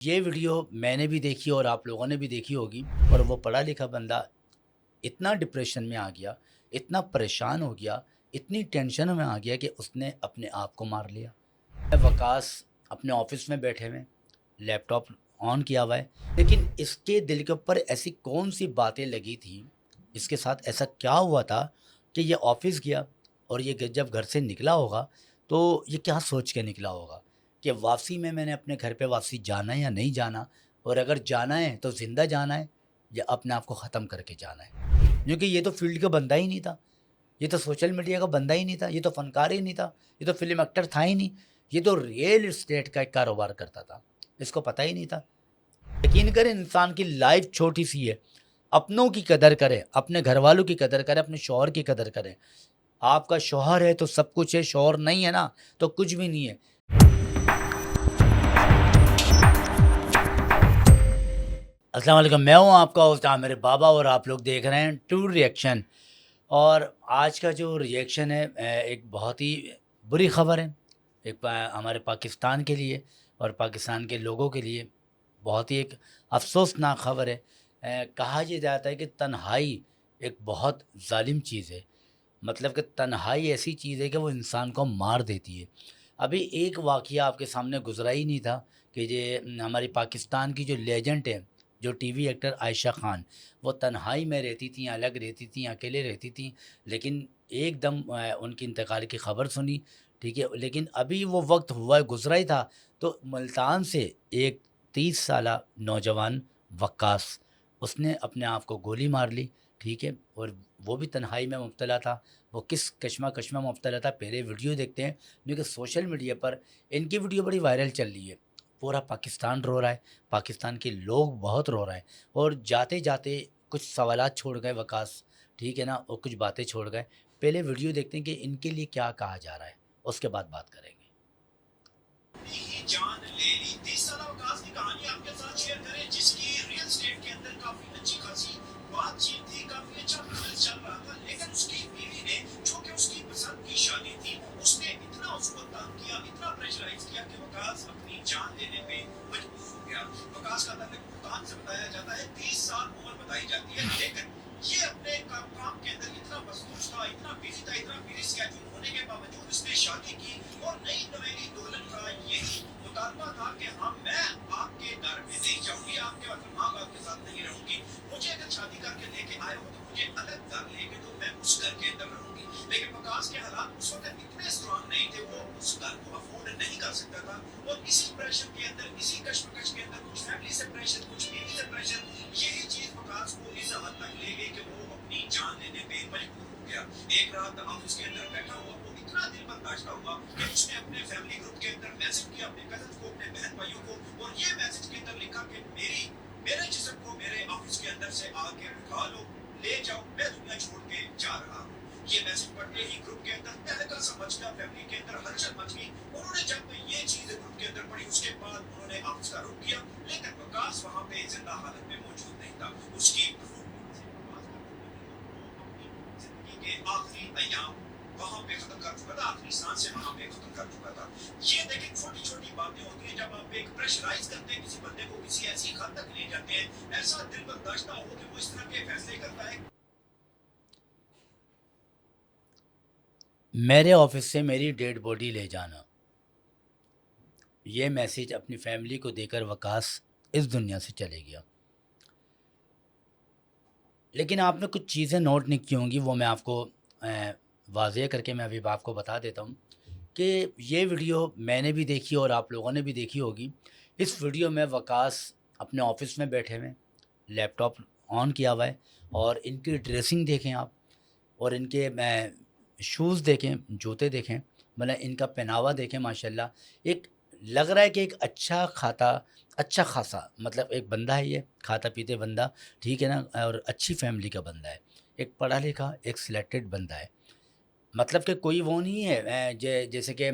یہ ویڈیو میں نے بھی دیکھی اور آپ لوگوں نے بھی دیکھی ہوگی، اور وہ پڑھا لکھا بندہ اتنا ڈپریشن میں آ گیا، اتنا پریشان ہو گیا، اتنی ٹینشن میں آ گیا کہ اس نے اپنے آپ کو مار لیا۔ وکاس اپنے آفس میں بیٹھے ہوئے، لیپ ٹاپ آن کیا ہوا ہے، لیکن اس کے دل کے اوپر ایسی کون سی باتیں لگی تھیں، اس کے ساتھ ایسا کیا ہوا تھا کہ یہ آفس گیا، اور یہ جب گھر سے نکلا ہوگا تو یہ کیا سوچ کے نکلا ہوگا کہ واپسی میں نے اپنے گھر پہ واپسی جانا ہے یا نہیں جانا، اور اگر جانا ہے تو زندہ جانا ہے یا اپنے آپ کو ختم کر کے جانا ہے، کیونکہ یہ تو فیلڈ کا بندہ ہی نہیں تھا، یہ تو سوشل میڈیا کا بندہ ہی نہیں تھا، یہ تو فنکار ہی نہیں تھا، یہ تو فلم ایکٹر تھا ہی نہیں، یہ تو ریئل اسٹیٹ کا ایک کاروبار کرتا تھا، اس کو پتہ ہی نہیں تھا۔ یقین کریں، انسان کی لائف چھوٹی سی ہے، اپنوں کی قدر کریں، اپنے گھر والوں کی قدر کریں، اپنے شوہر کی قدر کریں۔ آپ کا شوہر ہے تو سب کچھ ہے، شوہر نہیں ہے نا تو کچھ بھی نہیں ہے۔ السلام علیکم، میں ہوں آپ کا ہوسٹ عامر بابا، اور آپ لوگ دیکھ رہے ہیں ٹو ریئیکشن۔ اور آج کا جو ریئیکشن ہے ایک بہت ہی بری خبر ہے، ہمارے پاکستان کے لیے اور پاکستان کے لوگوں کے لیے بہت ہی ایک افسوسناک خبر ہے۔ کہا یہ جاتا ہے کہ تنہائی ایک بہت ظالم چیز ہے، مطلب کہ تنہائی ایسی چیز ہے کہ وہ انسان کو مار دیتی ہے۔ ابھی ایک واقعہ آپ کے سامنے گزرا ہی نہیں تھا کہ یہ ہماری پاکستان کی جو لیجنڈ ہے، جو ٹی وی ایکٹر عائشہ خان، وہ تنہائی میں رہتی تھیں، الگ رہتی تھیں، اکیلے رہتی تھیں، لیکن ایک دم ان کی انتقال کی خبر سنی، ٹھیک ہے، لیکن ابھی وہ وقت ہوا گزرا ہی تھا تو ملتان سے ایک 30 سالہ نوجوان وکاس، اس نے اپنے آپ کو گولی مار لی، ٹھیک ہے، اور وہ بھی تنہائی میں مبتلا تھا۔ وہ کس کشمہ میں مبتلا تھا، پہلے ویڈیو دیکھتے ہیں، کیونکہ سوشل میڈیا پر ان کی ویڈیو بڑی وائرل چل رہی ہے، پورا پاکستان رو رہا ہے، پاکستان کے لوگ بہت رو رہے ہیں، اور جاتے جاتے کچھ سوالات چھوڑ گئے وکاس، ٹھیک ہے نا، اور کچھ باتیں چھوڑ گئے۔ پہلے ویڈیو دیکھتے ہیں کہ ان کے لیے کیا کہا جا رہا ہے، اس کے بعد بات کریں گے۔ ہی جان لے لی 30 سالہ وکاس کی کہانی آپ کے ساتھ شیئر کریں، جس کی ریئل اسٹیٹ کے اندر کافی اچھی خاصی بات چیت تھی، کافی اچھا بزنس چل رہا تھا، لیکن اس کی بیوی نے، جو کہ اس کی پسند کی شادی تھی، اس نے اتنا اس کو تنگ کیا، اتنا پریشرائز کیا کہ وکاس اپنی جان لینے پہ مجبور ہو گیا۔ وکاس کا تعلق بھوٹان سے بتایا جاتا ہے، 30 سال عمر بتائی جاتی ہے، لیکن یہ اپنے کام کے اندر اتنا مصروف تھا، اتنا بزی تھا، اتنا بزی اسکیڈول ہونے کے باوجود اس نے شادی کی، اور نئی نویلی دلہن کا یہی مطالبہ تھا کہ ہاں میں آپ کے گھر میں نہیں جاؤں گی، آپ کے ماں باپ کے ساتھ نہیں رہوں گی، مجھے اگر شادی کر کے لے کے آئے ہو تو مجھے الگ گھر لے کے تو میں اس گھر کے اندر رہوں گی۔ لیکن وکاس کے حالات اس وقت اتنے اسٹرانگ نہیں تھے، وہ اس گھر کو افورڈ نہیں کر سکتا تھا، اور اسی پریشر کے اندر، اسی کشمکش کے اندر، کچھ فیملی سے پریشر، کچھ بیوی سے پریشر، یہی چیز وکاس کو اس حد تک لے گئی کہ وہ اپنی جان لینے پہ مجبور ہو گیا۔ ایک رات آفس کے اندر بیٹھا ہوا وہ اتنا دل برداشتہ ہوا کہ اس نے اپنے فیملی گروپ کے اندر میسج کیا، اپنے کزنز کو، اپنے بہن بھائیوں کو، اور یہ میسج کے اندر لکھا کہ میرے جسم کو میرے آفس کے اندر سے آ کے اٹھا لو، لے جاؤ، میں دنیا چھوڑ کے جا رہا ہوں۔ یہ میسج پڑھتے ہی گروپ کے اندر تہلکہ سمجھ گیا، فیملی کے اندر ہلچل مچ گئی۔ انہوں نے جب یہ چیز گروپ کے اندر پڑھی، اس کے بعد انہوں نے آفس کا رخ کیا، لیکن وکاس وہاں پہ زندہ حالت میں موجود نہیں تھا۔ اس کی زندگی کے آخری ایام وہاں پہ ختم کر چکا تھا، آخری سانس سے وہاں پہ ختم کر چکا تھا۔ یہ دیکھیں، چھوٹی چھوٹی باتیں ہوتی ہیں جب آپ ایک پریشرائز کرتے ہیں کسی بندے کو، کسی ایسی حد تک لے جاتے ہیں، ایسا دل برداشتہ ہو کہ وہ اس طرح کے فیصلے کرتا ہے۔ میرے آفس سے میری ڈیڈ باڈی لے جانا، یہ میسیج اپنی فیملی کو دے کر وکاس اس دنیا سے چلے گیا۔ لیکن آپ نے کچھ چیزیں نوٹ نہیں کی ہوں گی، وہ میں آپ کو واضح کر کے میں ابھی آپ کو بتا دیتا ہوں کہ یہ ویڈیو میں نے بھی دیکھی اور آپ لوگوں نے بھی دیکھی ہوگی۔ اس ویڈیو میں وکاس اپنے آفس میں بیٹھے ہوئے، لیپ ٹاپ آن کیا ہوا ہے، اور ان کی ڈریسنگ دیکھیں آپ، اور ان کے شوز دیکھیں، جوتے دیکھیں، مطلب ان کا پہناوا دیکھیں، ماشاءاللہ ایک لگ رہا ہے کہ ایک اچھا خاصا مطلب ایک بندہ ہے، یہ کھاتا پیتے بندہ، ٹھیک ہے نا، اور اچھی فیملی کا بندہ ہے، ایک پڑھا لکھا، ایک سلیکٹڈ بندہ ہے، مطلب کہ کوئی وہ نہیں ہے جیسے کہ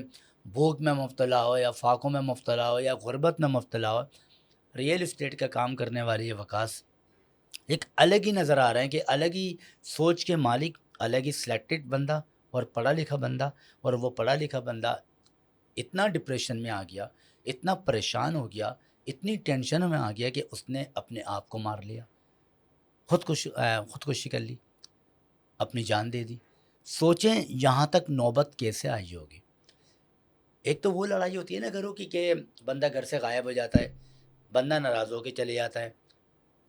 بھوک میں مبتلا ہو یا فاقوں میں مبتلا ہو یا غربت میں مبتلا ہو۔ ریئل اسٹیٹ کا کام کرنے والی یہ وکاس ایک الگ ہی نظر آ رہے ہیں، کہ الگ ہی سوچ کے مالک، الگ ہی سلیکٹڈ بندہ اور پڑھا لکھا بندہ، اور وہ پڑھا لکھا بندہ اتنا ڈپریشن میں آ گیا، اتنا پریشان ہو گیا اتنی ٹینشن میں آ گیا کہ اس نے اپنے آپ کو مار لیا، خودکشی کر لی، اپنی جان دے دی۔ سوچیں یہاں تک نوبت کیسے آئی ہوگی۔ ایک تو وہ لڑائی ہوتی ہے نا گھروں کی کہ بندہ گھر سے غائب ہو جاتا ہے، بندہ ناراض ہو کے چلے جاتا ہے،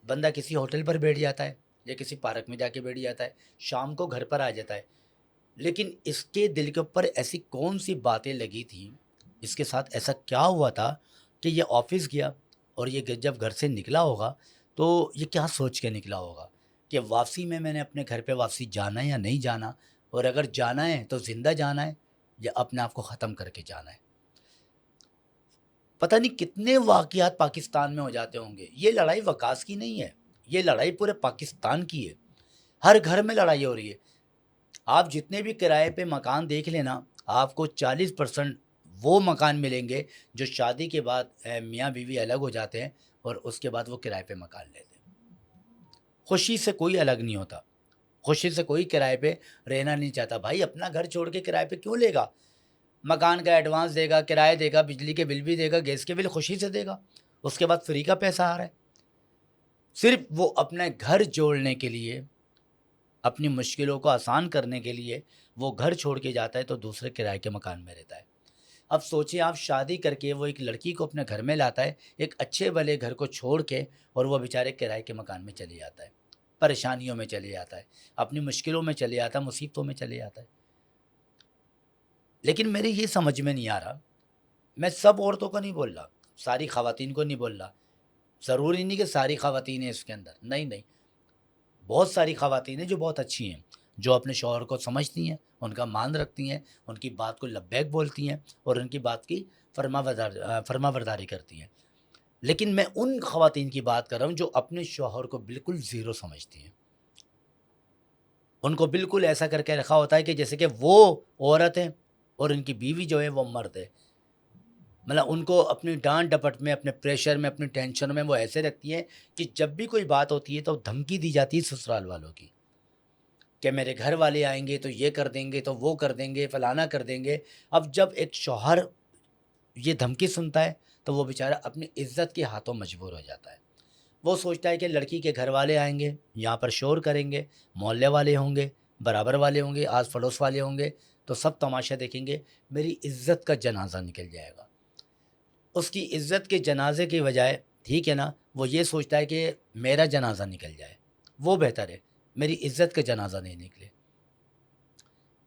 بندہ کسی ہوٹل پر بیٹھ جاتا ہے یا کسی پارک میں جا کے بیٹھ جاتا ہے، شام کو گھر پر آ جاتا ہے، لیکن اس کے دل کے اوپر ایسی کون سی باتیں لگی تھیں، اس کے ساتھ ایسا کیا ہوا تھا کہ یہ آفس گیا اور یہ جب گھر سے نکلا ہوگا تو یہ کیا سوچ کے نکلا ہوگا کہ واپسی میں نے اپنے گھر پہ واپسی جانا ہے یا نہیں جانا، اور اگر جانا ہے تو زندہ جانا ہے یا اپنے آپ کو ختم کر کے جانا ہے۔ پتہ نہیں کتنے واقعات پاکستان میں ہو جاتے ہوں گے۔ یہ لڑائی وکاس کی نہیں ہے، یہ لڑائی پورے پاکستان کی ہے، ہر گھر میں لڑائی ہو رہی ہے۔ آپ جتنے بھی کرائے پہ مکان دیکھ لینا، آپ کو 40% وہ مکان ملیں گے جو شادی کے بعد میاں بیوی الگ ہو جاتے ہیں اور اس کے بعد وہ کرائے پہ مکان لیتے ہیں۔ خوشی سے کوئی الگ نہیں ہوتا، خوشی سے کوئی کرائے پہ رہنا نہیں چاہتا۔ بھائی اپنا گھر چھوڑ کے کرائے پہ کیوں لے گا؟ مکان کا ایڈوانس دے گا، کرایہ دے گا، بجلی کے بل بھی دے گا، گیس کے بل خوشی سے دے گا، اس کے بعد فری کا پیسہ آ رہا ہے۔ صرف وہ اپنے گھر جوڑنے کے لیے، اپنی مشکلوں کو آسان کرنے کے لیے وہ گھر چھوڑ کے جاتا ہے تو دوسرے کرائے کے مکان میں رہتا ہے۔ اب سوچیں آپ شادی کر کے وہ ایک لڑکی کو اپنے گھر میں لاتا ہے، ایک اچھے بھلے گھر کو چھوڑ کے، اور وہ بیچارے کرائے کے مکان میں چلے جاتا ہے، پریشانیوں میں چلے جاتا ہے، اپنی مشکلوں میں چلے جاتا ہے، مصیبتوں میں چلے جاتا ہے۔ لیکن میرے یہ سمجھ میں نہیں آ رہا، میں سب عورتوں کو نہیں بول رہا، ساری خواتین کو نہیں بول رہا، ضروری نہیں کہ ساری خواتین ہیں اس کے اندر، نہیں، بہت ساری خواتین ہیں جو بہت اچھی ہیں، جو اپنے شوہر کو سمجھتی ہیں، ان کا مان رکھتی ہیں، ان کی بات کو لبیک بولتی ہیں اور ان کی بات کی فرما برداری کرتی ہیں۔ لیکن میں ان خواتین کی بات کر رہا ہوں جو اپنے شوہر کو بالکل زیرو سمجھتی ہیں، ان کو بالکل ایسا کر کے رکھا ہوتا ہے کہ جیسے کہ وہ عورت ہیں اور ان کی بیوی جو ہے وہ مرد ہے۔ مطلب ان کو اپنی ڈانٹ ڈپٹ میں، اپنے پریشر میں، اپنی ٹینشن میں وہ ایسے رکھتی ہیں کہ جب بھی کوئی بات ہوتی ہے تو دھمکی دی جاتی ہے سسرال والوں کی کہ میرے گھر والے آئیں گے تو یہ کر دیں گے، تو وہ کر دیں گے، فلانا کر دیں گے۔ اب جب ایک شوہر یہ دھمکی سنتا ہے تو وہ بیچارہ اپنی عزت کے ہاتھوں مجبور ہو جاتا ہے۔ وہ سوچتا ہے کہ لڑکی کے گھر والے آئیں گے، یہاں پر شور کریں گے، محلے والے ہوں گے، برابر والے ہوں گے، آس پڑوس والے ہوں گے، تو سب تماشا دیکھیں گے، میری عزت کا جنازہ نکل جائے گا۔ اس کی عزت کے جنازے کی بجائے، ٹھیک ہے نا، وہ یہ سوچتا ہے کہ میرا جنازہ نکل جائے، وہ بہتر ہے، میری عزت کا جنازہ نہیں نکلے۔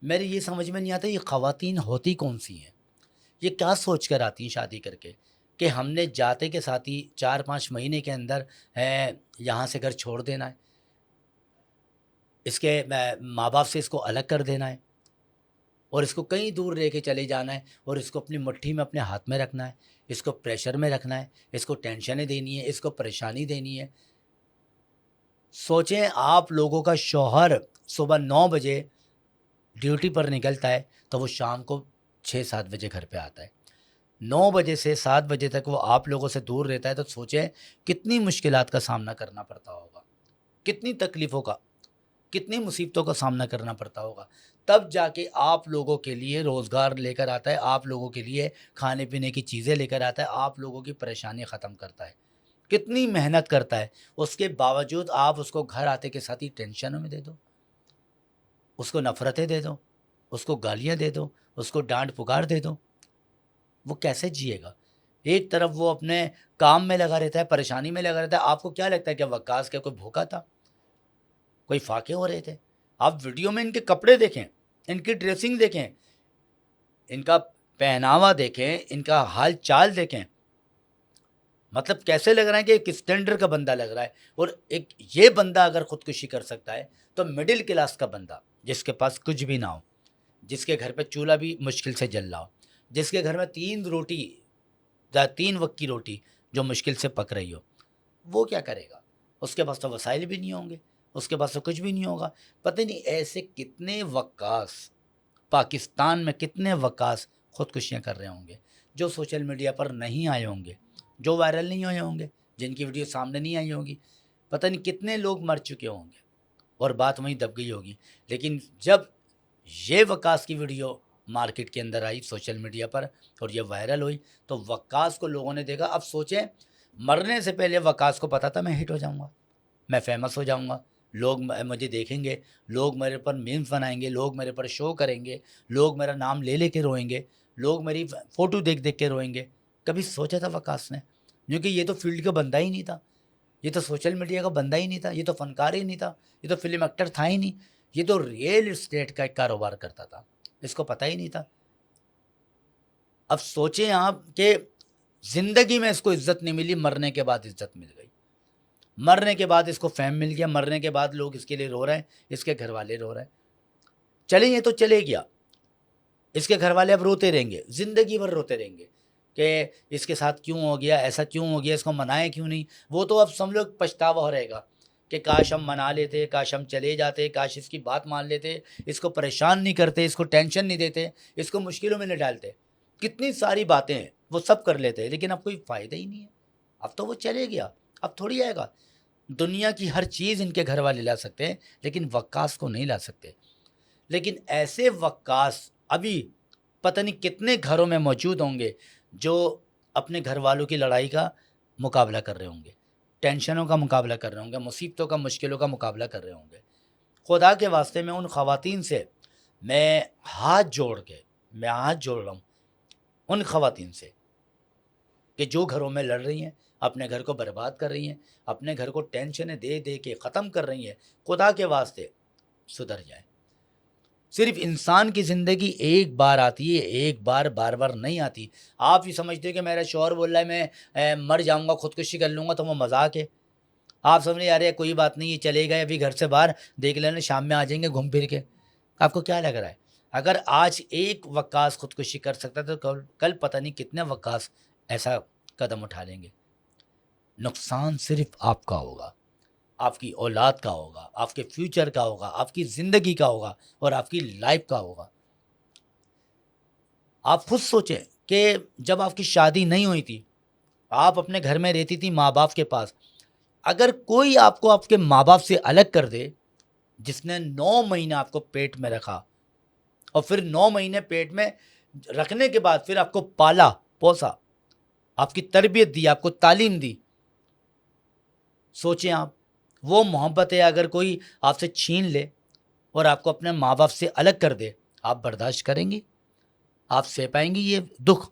میری یہ سمجھ میں نہیں آتا یہ خواتین ہوتی کون سی ہیں، یہ کیا سوچ کر آتی ہیں شادی کر کے کہ ہم نے جاتے کے ساتھ ہی 4-5 مہینے کے اندر یہاں سے گھر چھوڑ دینا ہے، اس کے ماں باپ سے اس کو الگ کر دینا ہے اور اس کو کہیں دور رہ کے چلے جانا ہے اور اس کو اپنی مٹھی میں، اپنے ہاتھ میں رکھنا ہے، اس کو پریشر میں رکھنا ہے، اس کو ٹینشنیں دینی ہے، اس کو پریشانی دینی ہے۔ سوچیں آپ لوگوں کا شوہر صبح 9 بجے ڈیوٹی پر نکلتا ہے تو وہ شام کو 6-7 بجے گھر پہ آتا ہے، 9 بجے سے 7 بجے تک وہ آپ لوگوں سے دور رہتا ہے، تو سوچیں کتنی مشکلات کا سامنا کرنا پڑتا ہوگا، کتنی تکلیفوں کا، کتنی مصیبتوں کا سامنا کرنا پڑتا ہوگا، تب جا کے آپ لوگوں کے لیے روزگار لے کر آتا ہے، آپ لوگوں کے لیے کھانے پینے کی چیزیں لے کر آتا ہے، آپ لوگوں کی پریشانی ختم کرتا ہے، کتنی محنت کرتا ہے، اس کے باوجود آپ اس کو گھر آتے کے ساتھ ہی ٹینشنوں میں دے دو، اس کو نفرتیں دے دو، اس کو گالیاں دے دو، اس کو ڈانٹ پکار دے دو، وہ کیسے جیے گا؟ ایک طرف وہ اپنے کام میں لگا رہتا ہے، پریشانی میں لگا رہتا ہے۔ آپ کو کیا لگتا ہے کہ وقاص کا کوئی بھوکا تھا، کوئی فاقے ہو رہے تھے؟ آپ ویڈیو میں ان کے کپڑے دیکھیں، ان کی ڈریسنگ دیکھیں، ان کا پہناوا دیکھیں، ان کا حال چال دیکھیں، مطلب کیسے لگ رہا ہے کہ ایک اسٹینڈرڈ کا بندہ لگ رہا ہے۔ اور ایک یہ بندہ اگر خودکشی کر سکتا ہے تو مڈل کلاس کا بندہ جس کے پاس کچھ بھی نہ ہو، جس کے گھر پہ چولہا بھی مشکل سے جل رہا ہو، جس کے گھر میں 3 وقت کی روٹی جو مشکل سے پک رہی ہو، وہ کیا کرے گا؟ اس کے پاس تو وسائل بھی نہیں ہوں گے، اس کے پاس تو کچھ بھی نہیں ہوگا۔ پتہ نہیں ایسے کتنے وقاص پاکستان میں، کتنے وقاص خودکشیاں کر رہے ہوں گے جو سوشل میڈیا پر نہیں آئے ہوں گے، جو وائرل نہیں ہوئے ہوں گے، جن کی ویڈیو سامنے نہیں آئی ہوگی۔ پتہ نہیں کتنے لوگ مر چکے ہوں گے اور بات وہیں دب گئی ہوگی۔ لیکن جب یہ وقاص کی ویڈیو مارکیٹ کے اندر آئی سوشل میڈیا پر اور یہ وائرل ہوئی تو وقاص کو لوگوں نے دیکھا۔ اب سوچیں مرنے سے پہلے وقاص کو پتا تھا میں ہٹ ہو جاؤں گا, میں فیمس ہو جاؤں گا, لوگ مجھے دیکھیں گے, لوگ میرے پر میمز بنائیں گے, لوگ میرے پر شو کریں گے, لوگ میرا نام لے لے کے روئیں گے, لوگ میری فوٹو دیکھ دیکھ کے روئیں گے. کبھی سوچا تھا وقاص نے؟ کیونکہ یہ تو فیلڈ کا بندہ ہی نہیں تھا, یہ تو سوشل میڈیا کا بندہ ہی نہیں تھا, یہ تو فنکار ہی نہیں تھا, یہ تو فلم ایکٹر تھا ہی نہیں, یہ تو ریئل اسٹیٹ کا ایک کاروبار کرتا تھا, اس کو پتہ ہی نہیں تھا. اب سوچیں آپ کہ زندگی میں اس کو عزت نہیں ملی, مرنے کے بعد عزت مل گئی, مرنے کے بعد اس کو فیم مل گیا, مرنے کے بعد لوگ اس کے لیے رو رہے ہیں, اس کے گھر والے رو رہے ہیں. چلیں یہ تو چلے گیا, اس کے گھر والے اب روتے رہیں گے, زندگی بھر روتے رہیں گے کہ اس کے ساتھ کیوں ہو گیا, ایسا کیوں ہو گیا, اس کو منائے کیوں نہیں. وہ تو اب سب لوگ پچھتاوا ہو رہے گا کہ کاش ہم منا لیتے, کاش ہم چلے جاتے, کاش اس کی بات مان لیتے, اس کو پریشان نہیں کرتے, اس کو ٹینشن نہیں دیتے, اس کو مشکلوں میں نہیں ڈالتے. کتنی ساری باتیں ہیں وہ سب کر لیتے ہیں, لیکن اب کوئی فائدہ ہی نہیں ہے. اب تو وہ چلے گیا, اب تھوڑی آئے گا. دنیا کی ہر چیز ان کے گھر والے لا سکتے ہیں, لیکن وقاص کو نہیں لا سکتے. لیکن ایسے وقاص ابھی پتہ نہیں کتنے گھروں میں موجود ہوں گے جو اپنے گھر والوں کی لڑائی کا مقابلہ کر رہے ہوں گے, ٹینشنوں کا مقابلہ کر رہے ہوں گے, مصیبتوں کا, مشکلوں کا مقابلہ کر رہے ہوں گے. خدا کے واسطے میں ان خواتین سے میں ہاتھ جوڑ رہا ہوں, ان خواتین سے کہ جو گھروں میں لڑ رہی ہیں, اپنے گھر کو برباد کر رہی ہیں, اپنے گھر کو ٹینشنیں دے دے کے ختم کر رہی ہیں. خدا کے واسطے سدھر جائیں. صرف انسان کی زندگی ایک بار آتی ہے, ایک بار بار بار نہیں آتی. آپ یہ سمجھتے ہو کہ میرا شوہر بول رہا ہے میں مر جاؤں گا, خودکشی کر لوں گا, تو وہ مذاق ہے. آپ سمجھ رہے یار کوئی بات نہیں, یہ چلے گئے ابھی گھر سے باہر, دیکھ لینا شام میں آ جائیں گے گھوم پھر کے. آپ کو کیا لگ رہا ہے؟ اگر آج ایک وقاص خودکشی کر سکتا تو کل پتہ نہیں کتنے وقاص ایسا قدم اٹھا لیں گے. نقصان صرف آپ کا ہوگا, آپ کی اولاد کا ہوگا, آپ کے فیوچر کا ہوگا, آپ کی زندگی کا ہوگا, اور آپ کی لائف کا ہوگا. آپ خود سوچیں کہ جب آپ کی شادی نہیں ہوئی تھی, آپ اپنے گھر میں رہتی تھی ماں باپ کے پاس, اگر کوئی آپ کو آپ کے ماں باپ سے الگ کر دے, جس نے 9 مہینے آپ کو پیٹ میں رکھا, اور پھر 9 مہینے پیٹ میں رکھنے کے بعد پھر آپ کو پالا پوسا, آپ کی تربیت دی, آپ کو تعلیم دی, سوچیں آپ وہ محبت ہے اگر کوئی آپ سے چھین لے اور آپ کو اپنے ماں باپ سے الگ کر دے, آپ برداشت کریں گی؟ آپ سہ پائیں گی یہ دکھ؟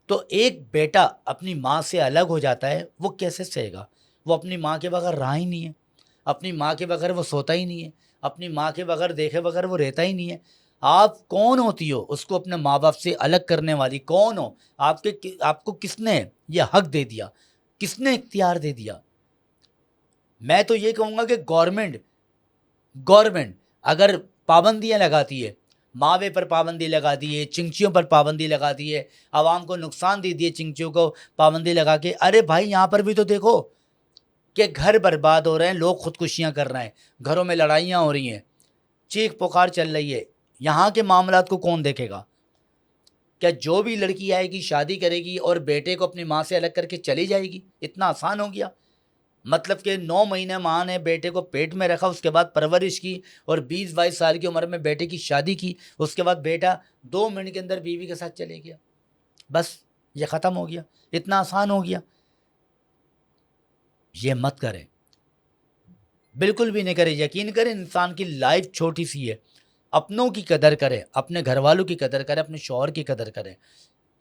تو ایک بیٹا اپنی ماں سے الگ ہو جاتا ہے, وہ کیسے سہے گا؟ وہ اپنی ماں کے بغیر رہا ہی نہیں ہے, اپنی ماں کے بغیر وہ سوتا ہی نہیں ہے, اپنی ماں کے بغیر دیکھے بغیر وہ رہتا ہی نہیں ہے. آپ کون ہوتی ہو اس کو اپنے ماں باپ سے الگ کرنے والی؟ کون ہو آپ کو کس نے یہ حق دے دیا, کس نے اختیار دے دیا؟ میں تو یہ کہوں گا کہ گورنمنٹ اگر پابندیاں لگاتی ہے, ماوے پر پابندی لگا دی ہے, چنگچیوں پر پابندی لگا دی ہے, عوام کو نقصان دے دیے چنگچیوں کو پابندی لگا کے, ارے بھائی یہاں پر بھی تو دیکھو کہ گھر برباد ہو رہے ہیں, لوگ خودکشیاں کر رہے ہیں, گھروں میں لڑائیاں ہو رہی ہیں, چیخ پکار چل رہی ہے. یہاں کے معاملات کو کون دیکھے گا؟ کیا جو بھی لڑکی آئے گی شادی کرے گی اور بیٹے کو اپنی ماں سے الگ کر کے چلی جائے گی؟ اتنا آسان ہو گیا؟ مطلب کہ 9 مہینے ماں نے بیٹے کو پیٹ میں رکھا, اس کے بعد پرورش کی, اور 20-22 سال کی عمر میں بیٹے کی شادی کی, اس کے بعد بیٹا 2 منٹ کے اندر بیوی کے ساتھ چلے گیا, بس یہ ختم ہو گیا. اتنا آسان ہو گیا؟ یہ مت کریں, بالکل بھی نہیں کریں. یقین کریں انسان کی لائف چھوٹی سی ہے, اپنوں کی قدر کریں, اپنے گھر والوں کی قدر کریں, اپنے شوہر کی قدر کریں.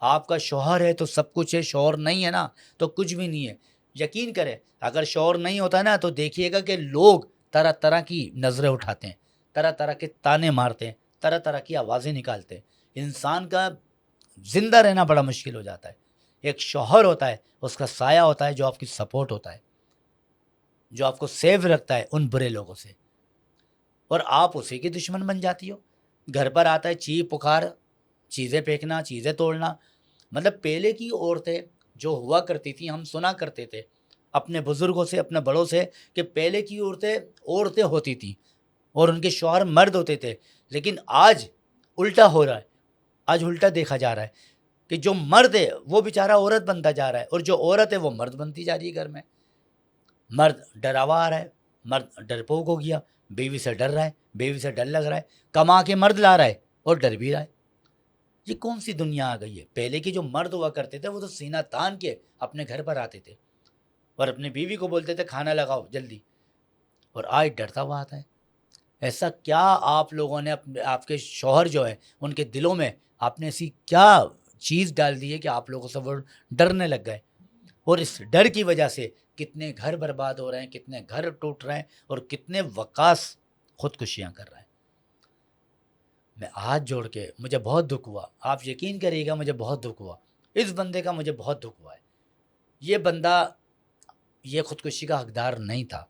آپ کا شوہر ہے تو سب کچھ ہے, شوہر نہیں ہے نا تو کچھ بھی نہیں ہے. یقین کریں اگر شوہر نہیں ہوتا نا تو دیکھیے گا کہ لوگ طرح طرح کی نظریں اٹھاتے ہیں, طرح طرح کے تانے مارتے ہیں, طرح طرح کی آوازیں نکالتے ہیں. انسان کا زندہ رہنا بڑا مشکل ہو جاتا ہے. ایک شوہر ہوتا ہے, اس کا سایہ ہوتا ہے جو آپ کی سپورٹ ہوتا ہے, جو آپ کو سیو رکھتا ہے ان برے لوگوں سے, اور آپ اسی کی دشمن بن جاتی ہو. گھر پر آتا ہے چیخ پکار, چیزیں پھینکنا, چیزیں توڑنا. مطلب پہلے کی عورتیں جو ہوا کرتی تھیں, ہم سنا کرتے تھے اپنے بزرگوں سے, اپنے بڑوں سے, کہ پہلے کی عورتیں ہوتی تھیں اور ان کے شوہر مرد ہوتے تھے. لیکن آج الٹا ہو رہا ہے, آج الٹا دیکھا جا رہا ہے کہ جو مرد ہے وہ بیچارہ عورت بنتا جا رہا ہے, اور جو عورت ہے وہ مرد بنتی جا رہی ہے. گھر میں مرد ڈراوا آ رہا ہے, مرد ڈرپوک ہو گیا, بیوی سے ڈر رہا ہے, بیوی سے ڈر لگ رہا ہے, کما کے مرد لا رہا ہے اور ڈر بھی رہا ہے. یہ کون سی دنیا آ گئی ہے؟ پہلے کے جو مرد ہوا کرتے تھے وہ تو سینہ تان کے اپنے گھر پر آتے تھے, اور اپنی بیوی کو بولتے تھے کھانا لگاؤ جلدی، اور آج ڈرتا ہوا آتا ہے۔ ایسا کیا آپ لوگوں نے آپ کے شوہر جو ہے ان کے دلوں میں آپ نے ایسی کیا چیز ڈال دی ہے کہ آپ لوگوں سے وہ ڈرنے لگ گئے، اور اس ڈر کی وجہ سے کتنے گھر برباد ہو رہے ہیں، کتنے گھر ٹوٹ رہے ہیں، اور کتنے وقاص خودکشیاں کر رہے ہیں۔ میں ہاتھ جوڑ کے مجھے بہت دکھ ہوا، آپ یقین کریے گا مجھے بہت دکھ ہوا، اس بندے کا مجھے بہت دکھ ہوا ہے۔ یہ بندہ یہ خودکشی کا حقدار نہیں تھا،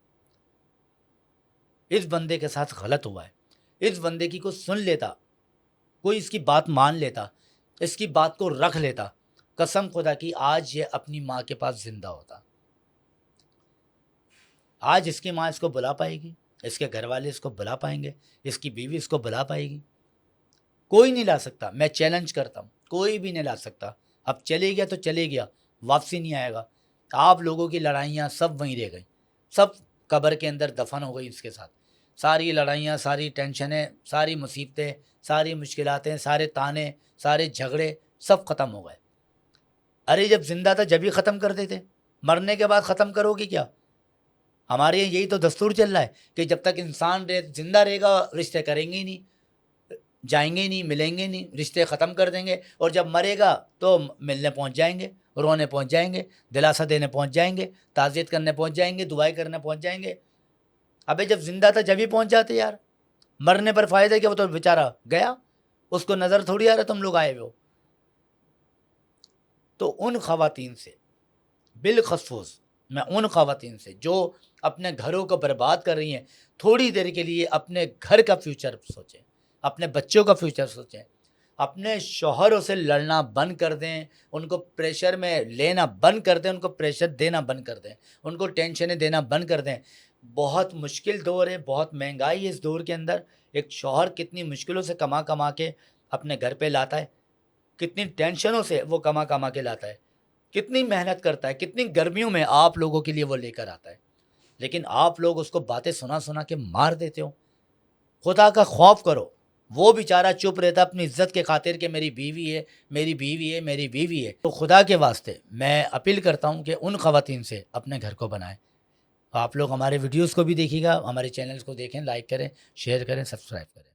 اس بندے کے ساتھ غلط ہوا ہے۔ اس بندے کی کوئی سن لیتا، کوئی اس کی بات مان لیتا، اس کی بات کو رکھ لیتا، قسم خدا کی آج یہ اپنی ماں کے پاس زندہ ہوتا۔ آج اس کی ماں اس کو بلا پائے گی، اس کے گھر والے اس کو بلا پائیں گے، اس کی بیوی اس کو بلا پائے گی؟ کوئی نہیں لا سکتا۔ میں چیلنج کرتا ہوں، کوئی بھی نہیں لا سکتا۔ اب چلے گیا تو چلے گیا، واپسی نہیں آئے گا۔ آپ لوگوں کی لڑائیاں سب وہیں رہ گئیں، سب قبر کے اندر دفن ہو گئی اس کے ساتھ۔ ساری لڑائیاں، ساری ٹینشنیں، ساری مصیبتیں، ساری مشکلاتیں، سارے تانے، سارے جھگڑے سب ختم ہو گئے۔ ارے جب زندہ تھا جب ہی ختم کر دیتے، مرنے کے بعد ختم کرو گے کیا؟ ہمارے یہاں یہی تو دستور چل رہا ہے کہ جب تک انسان زندہ رہے گا رشتے کریں گے ہی نہیں، جائیں گے نہیں، ملیں گے نہیں، رشتے ختم کر دیں گے، اور جب مرے گا تو ملنے پہنچ جائیں گے، رونے پہنچ جائیں گے، دلاسا دینے پہنچ جائیں گے، تعزیت کرنے پہنچ جائیں گے، دعائیں کرنے پہنچ جائیں گے۔ ابے جب زندہ تھا جب ہی پہنچ جاتے یار، مرنے پر فائدہ کہ وہ تو بیچارہ گیا، اس کو نظر تھوڑی آ رہا تم لوگ آئے ہوئے ہو۔ تو ان خواتین سے بالخصوص میں ان خواتین سے جو اپنے گھروں کو برباد کر رہی ہیں، تھوڑی دیر کے لیے اپنے گھر کا فیوچر سوچیں، اپنے بچوں کا فیوچر سوچیں، اپنے شوہروں سے لڑنا بند کر دیں، ان کو پریشر میں لینا بند کر دیں، ان کو پریشر دینا بند کر دیں، ان کو ٹینشنیں دینا بند کر دیں۔ بہت مشکل دور ہے، بہت مہنگائی ہے اس دور کے اندر۔ ایک شوہر کتنی مشکلوں سے کما کے اپنے گھر پہ لاتا ہے، کتنی ٹینشنوں سے وہ کما کے لاتا ہے، کتنی محنت کرتا ہے، کتنی گرمیوں میں آپ لوگوں کے لیے وہ لے کر آتا ہے، لیکن آپ لوگ اس کو باتیں سنا کے مار دیتے ہو۔ خدا کا خوف کرو۔ وہ بیچارہ چپ رہتا اپنی عزت کے خاطر کہ میری بیوی ہے، میری بیوی ہے، میری بیوی ہے۔ تو خدا کے واسطے میں اپیل کرتا ہوں کہ ان خواتین سے اپنے گھر کو بنائیں۔ آپ لوگ ہمارے ویڈیوز کو بھی دیکھیے گا، ہمارے چینلز کو دیکھیں، لائک کریں، شیئر کریں، سبسکرائب کریں۔